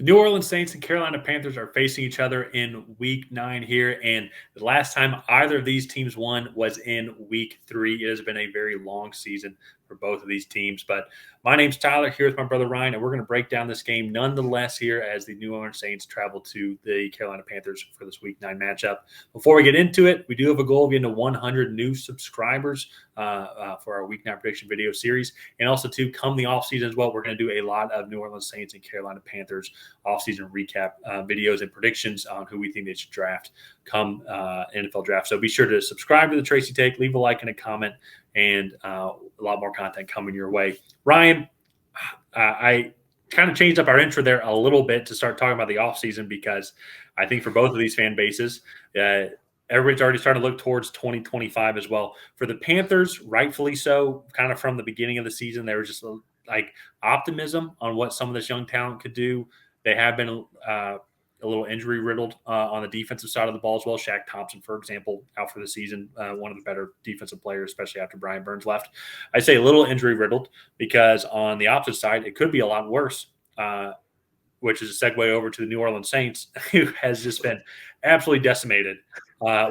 The New Orleans Saints and Carolina Panthers are facing each other in Week 9 here, and the last time either of these teams won was in Week 3. It has been a very long season for both of these teams, but my name's Tyler, here with my brother Ryan, and we're going to break down this game nonetheless here as the New Orleans Saints travel to the Carolina Panthers for this Week 9 matchup. Before we get into it, we do have a goal of getting to 100 new subscribers for our Week 9 prediction video series, and also to come the offseason as well, we're going to do a lot of New Orleans Saints and Carolina Panthers offseason recap videos and predictions on who we think they should draft come NFL draft. So be sure to subscribe to the Tracy Take, leave a like and a comment, and a lot more content coming your way. Ryan, I kind of changed up our intro there a little bit to start talking about the offseason because I think for both of these fan bases, everybody's already starting to look towards 2025 as well. For the Panthers, rightfully so, kind of from the beginning of the season, there was just like optimism on what some of this young talent could do. They have been a little injury riddled on the defensive side of the ball as well. Shaq Thompson, for example, out for the season, one of the better defensive players, especially after Brian Burns left. I say a little injury riddled because on the opposite side, it could be a lot worse, which is a segue over to the New Orleans Saints, who has just been absolutely decimated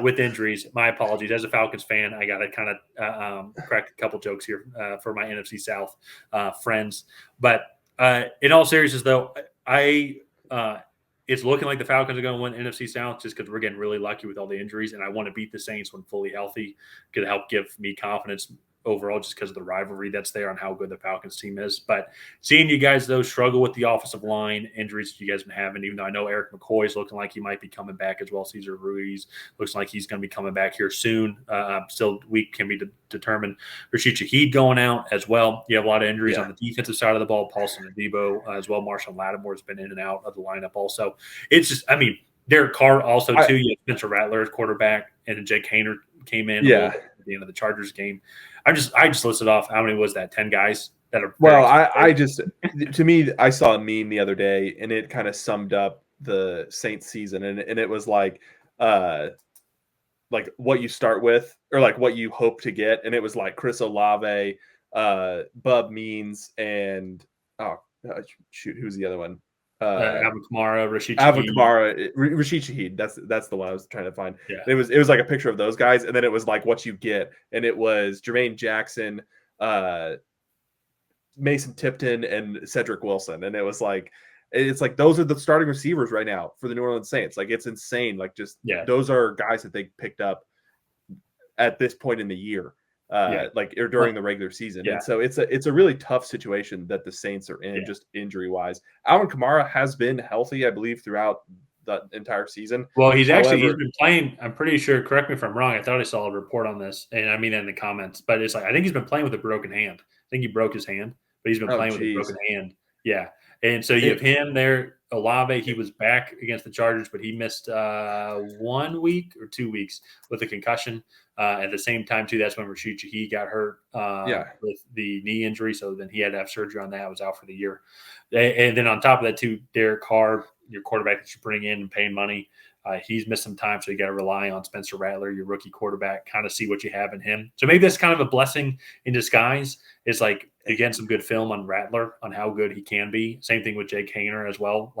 with injuries. My apologies. As a Falcons fan, I got to kind of crack a couple jokes here for my NFC South friends. But in all seriousness, though, it's looking like the Falcons are going to win NFC South just because we're getting really lucky with all the injuries, and I want to beat the Saints when fully healthy. Could help give me confidence overall just because of the rivalry that's there on how good the Falcons team is. But seeing you guys, though, struggle with the offensive line injuries that you guys have been having, even though I know Eric McCoy is looking like he might be coming back as well. Cesar Ruiz looks like he's going to be coming back here soon. Still, week can be determined. Rashid Shaheed going out as well. You have a lot of injuries on the defensive side of the ball. Paulson and Debo as well. Marshall Lattimore has been in and out of the lineup also. It's just, I mean, Derek Carr also, too. You have Spencer Rattler as quarterback, and then Jake Haener came in at the end of the Chargers game. I just listed off how many was that? 10 guys that are. Well, to me, I saw a meme the other day, and it kind of summed up the Saints season, and it was like what you start with or like what you hope to get, and it was like Chris Olave, Bub Means, and who's the other one? Alvin Kamara, Rashid Shaheed. That's the one I was trying to find. Yeah. It was like a picture of those guys, and then it was like what you get, and it was Jermaine Jackson, Mason Tipton, and Cedric Wilson, and it's like those are the starting receivers right now for the New Orleans Saints. Like it's insane. Like those are guys that they picked up at this point in the year. Or during the regular season. And so it's a really tough situation that the Saints are in just injury wise. Alvin Kamara has been healthy, I believe, throughout the entire season. Well, he's been playing. I'm pretty sure, correct me if I'm wrong. I thought I saw a report on this, and I mean in the comments, but it's like, I think he's been playing with a broken hand. I think he broke his hand, but he's been playing with a broken hand. Yeah. And so you have him there. Olave, he was back against the Chargers, but he missed 1 week or 2 weeks with a concussion. At the same time, too, that's when Rashid Shaheed got hurt with the knee injury. So then he had to have surgery on that. Was out for the year. And then on top of that, too, Derek Carr, your quarterback that you bring in and paying money, he's missed some time. So you got to rely on Spencer Rattler, your rookie quarterback, kind of see what you have in him. So maybe that's kind of a blessing in disguise. It's like, again, some good film on Rattler on how good he can be. Same thing with Jake Haener as well.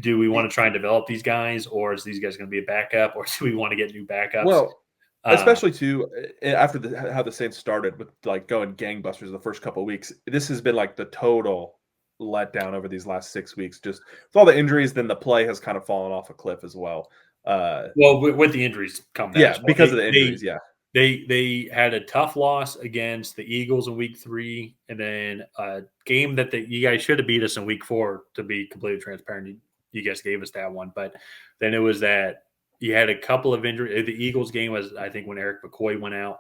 Do we want to try and develop these guys, or is these guys going to be a backup, or do we want to get new backups? Well, especially too after how the Saints started with like going gangbusters the first couple of weeks. This has been like the total letdown over these last 6 weeks. Just with all the injuries, then the play has kind of fallen off a cliff as well. With the injuries come down. Yeah, because of the injuries. They had a tough loss against the Eagles in week 3, and then a game that you guys should have beat us in week 4, to be completely transparent. You guys gave us that one. But then it was that you had a couple of injuries. The Eagles game was, I think, when Eric McCoy went out.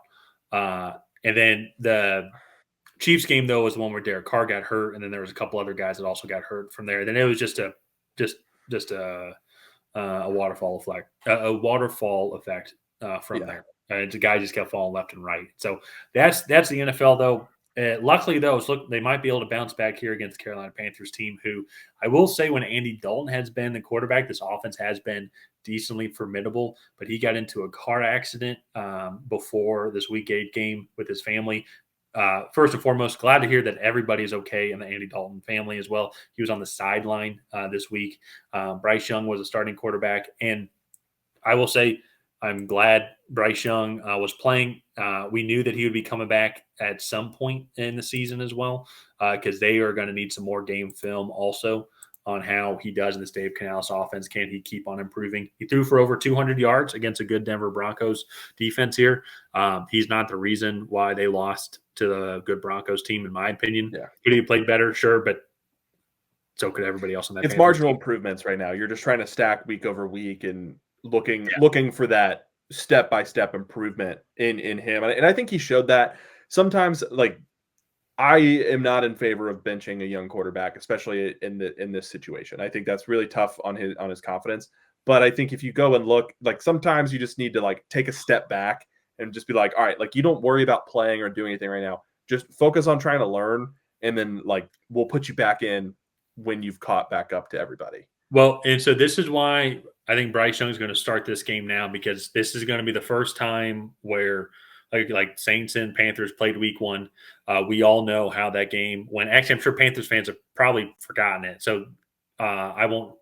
And then the Chiefs game, though, was the one where Derek Carr got hurt, and then there was a couple other guys that also got hurt from there. Then it was just a waterfall effect from there. The guy just kept falling left and right. So that's the NFL, though. Luckily, though, they might be able to bounce back here against the Carolina Panthers team, who I will say when Andy Dalton has been the quarterback, this offense has been decently formidable, but he got into a car accident before this Week 8 game with his family. first and foremost, glad to hear that everybody is okay in the Andy Dalton family as well. He was on the sideline this week. Bryce Young was a starting quarterback, and I will say I'm glad Bryce Young was playing. We knew that he would be coming back at some point in the season as well, because they are going to need some more game film also on how he does in this Dave Canales offense. Can he keep on improving? He threw for over 200 yards against a good Denver Broncos defense here. He's not the reason why they lost to the good Broncos team, in my opinion. Yeah. Could he played better? Sure, but so could everybody else on that. It's marginal improvements right now. You're just trying to stack week over week and looking for that step-by-step improvement in him. And I think he showed that. Sometimes, like, I am not in favor of benching a young quarterback, especially in this situation. I think that's really tough on his confidence. But I think if you go and look, like, sometimes you just need to, like, take a step back and just be like, all right, like, you don't worry about playing or doing anything right now. Just focus on trying to learn, and then, like, we'll put you back in when you've caught back up to everybody. Well, and so this is why I think Bryce Young is going to start this game now, because this is going to be the first time where like Saints and Panthers played week 1. We all know how that game went. Actually, I'm sure Panthers fans have probably forgotten it. So I won't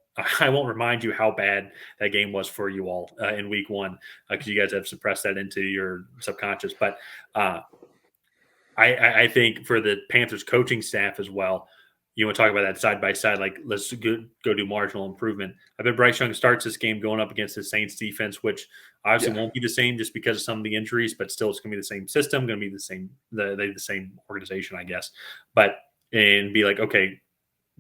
remind you how bad that game was for you all in week 1, because you guys have suppressed that into your subconscious. But I think for the Panthers coaching staff as well, you want to talk about that side by side, like, let's go do marginal improvement. I bet Bryce Young starts this game going up against the Saints defense, which obviously won't be the same just because of some of the injuries, but still it's going to be the same system, going to be the same, the same organization, I guess. But, and be like, okay,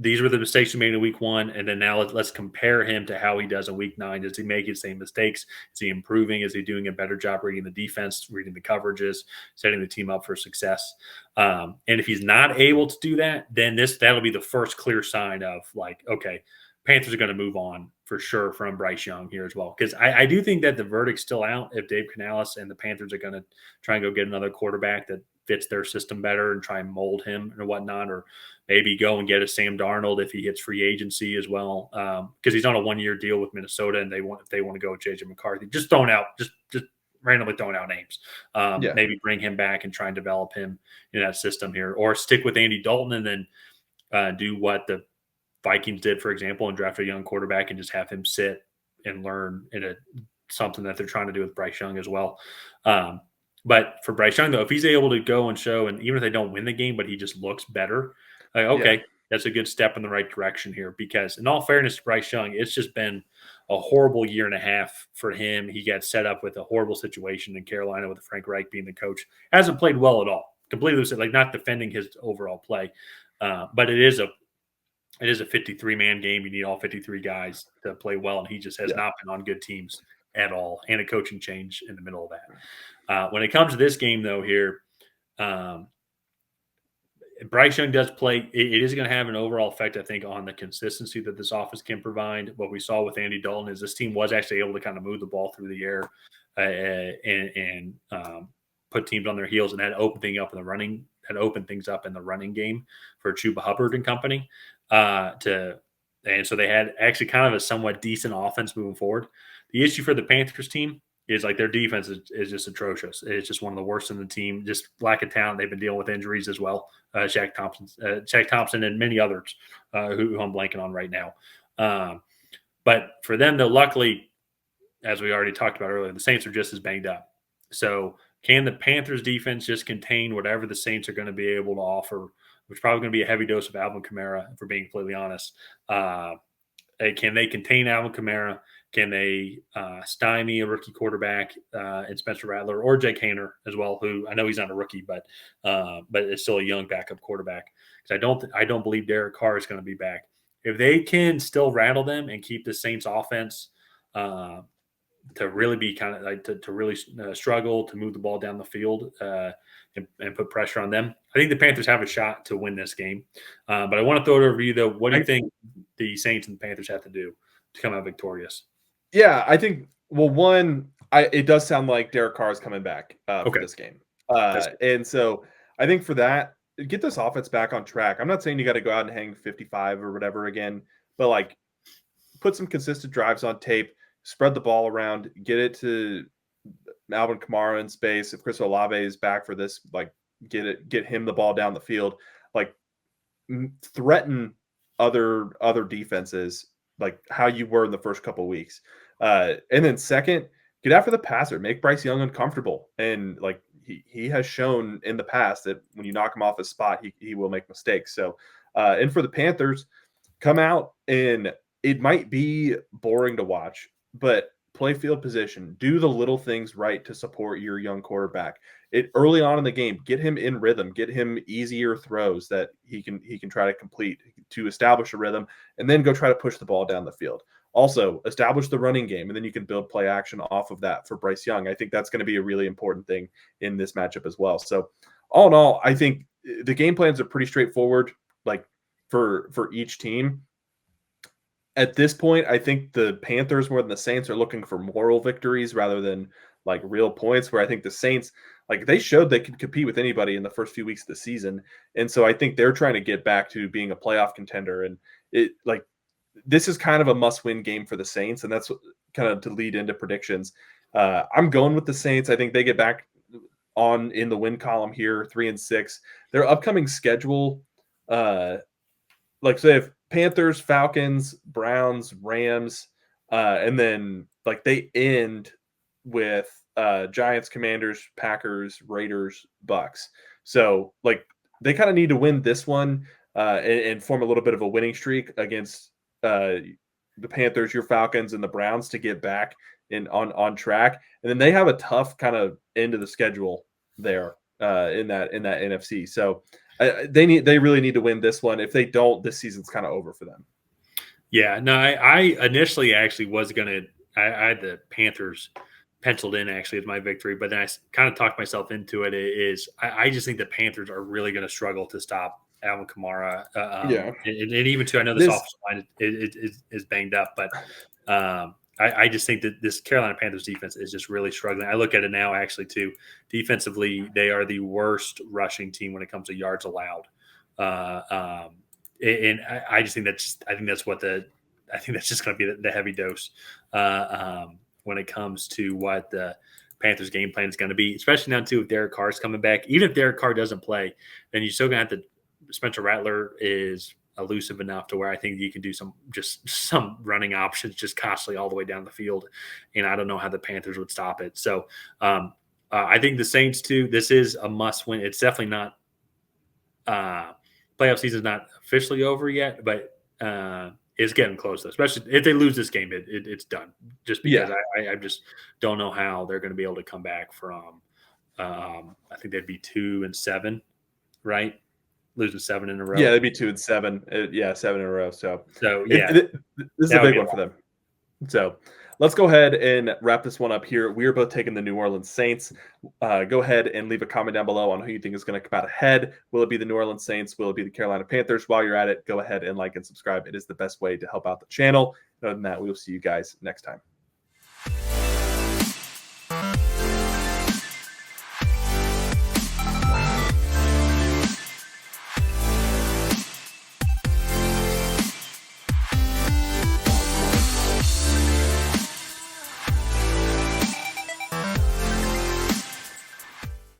these were the mistakes we made in week 1, and then now let's compare him to how he does in week 9. Does he make the same mistakes? Is he improving? Is he doing a better job reading the defense, reading the coverages, setting the team up for success? And if he's not able to do that, then that'll be the first clear sign of, like, okay, Panthers are going to move on for sure from Bryce Young here as well. Because I do think that the verdict's still out if Dave Canales and the Panthers are going to try and go get another quarterback that fits their system better and try and mold him or whatnot, or maybe go and get a Sam Darnold if he hits free agency as well, because he's on a 1-year deal with Minnesota, and if they want to go with JJ McCarthy, just randomly throwing out names. Maybe bring him back and try and develop him in that system here, or stick with Andy Dalton and then do what the Vikings did, for example, and draft a young quarterback and just have him sit and learn something that they're trying to do with Bryce Young as well. But for Bryce Young, though, if he's able to go and show, and even if they don't win the game, but he just looks better, like, okay, that's a good step in the right direction here. Because in all fairness to Bryce Young, it's just been a horrible year and a half for him. He got set up with a horrible situation in Carolina with Frank Reich being the coach. Hasn't played well at all. Completely, like, not defending his overall play. But it is a 53-man game. You need all 53 guys to play well, and he just has not been on good teams at all, and a coaching change in the middle of that. When it comes to this game, though, here, Bryce Young does play. It is going to have an overall effect, I think, on the consistency that this offense can provide. What we saw with Andy Dalton is this team was actually able to kind of move the ball through the air and put teams on their heels, and that opened things up in the running game for Chuba Hubbard and company. And so they had actually kind of a somewhat decent offense moving forward. The issue for the Panthers team is, like, their defense is just atrocious. It's just one of the worst in the team. Just lack of talent. They've been dealing with injuries as well. Shaq Thompson, and many others who I'm blanking on right now. But for them, though, luckily, as we already talked about earlier, the Saints are just as banged up. So can the Panthers defense just contain whatever the Saints are going to be able to offer, which is probably going to be a heavy dose of Alvin Kamara, if we're being completely honest. Can they contain Alvin Kamara? Can they stymie a rookie quarterback in Spencer Rattler or Jake Haener as well, who I know he's not a rookie, but it's still a young backup quarterback. Because I don't believe Derek Carr is going to be back. If they can still rattle them and keep the Saints offense to really be kind of like to really struggle to move the ball down the field and put pressure on them, I think the Panthers have a shot to win this game. But I want to throw it over to you, though. What do you think the Saints and the Panthers have to do to come out victorious? Yeah, I think, well, it does sound like Derek Carr is coming back for this game. And so I think for that, get this offense back on track. I'm not saying you got to go out and hang 55 or whatever again, but, like, put some consistent drives on tape, spread the ball around, get it to Alvin Kamara in space. If Chris Olave is back for this, like, get him the ball down the field, like threaten other defenses like how you were in the first couple of weeks. And then second, get after the passer, make Bryce Young uncomfortable. And like he has shown in the past that when you knock him off his spot, he will make mistakes. So and for the Panthers, come out, and it might be boring to watch, but play field position, do the little things right to support your young quarterback. It early on in the game, get him in rhythm, get him easier throws that he can try to complete to establish a rhythm, and then go try to push the ball down the field. Also, establish the running game, and then you can build play action off of that for Bryce Young. I think that's going to be a really important thing in this matchup as well. So, all in all, I think the game plans are pretty straightforward, like for each team. At this point, I think the Panthers more than the Saints are looking for moral victories rather than like real points, where I think the Saints, like they showed they could compete with anybody in the first few weeks of the season. And so I think they're trying to get back to being a playoff contender. And it like this is kind of a must-win game for the Saints, and that's kind of to lead into predictions. I'm going with the Saints. I think they get back on in the win column here, 3-6. Their upcoming schedule, like so they have Panthers, Falcons, Browns, Rams, and then like they end with Giants, Commanders, Packers, Raiders, Bucks. So like they kind of need to win this one and form a little bit of a winning streak against the Panthers, your Falcons, and the Browns to get back on track. And then they have a tough kind of end of the schedule there in that NFC. So they really need to win this one. If they don't, this season's kind of over for them. Yeah, no, I initially actually was gonna. I had the Panthers penciled in actually as my victory, but then I kind of talked myself into it. I just think the Panthers are really going to struggle to stop Alvin Kamara. And even too, I know this offensive line is banged up, but I just think that this Carolina Panthers defense is just really struggling. I look at it now, actually, too. Defensively, they are the worst rushing team when it comes to yards allowed. And I just think that's just going to be the heavy dose when it comes to what the Panthers game plan is going to be, especially now too if Derek Carr's coming back. Even if Derek Carr doesn't play, then you're still going to have to. Spencer Rattler is elusive enough to where I think you can do some running options just constantly all the way down the field, and I don't know how the Panthers would stop it. So I think the Saints too. This is a must win. It's definitely not. Playoff season is not officially over yet, but it's getting close. Especially if they lose this game, it's done. Just because I just don't know how they're going to be able to come back from. I think they'd be 2-7, right? Losing 7 in a row. Yeah, they'd be 2-7. 7 in a row. So yeah, this is a big one for them. So let's go ahead and wrap this one up here. We are both taking the New Orleans Saints. Go ahead and leave a comment down below on who you think is going to come out ahead. Will it be the New Orleans Saints? Will it be the Carolina Panthers? While you're at it, go ahead and like and subscribe. It is the best way to help out the channel. Other than that, we will see you guys next time.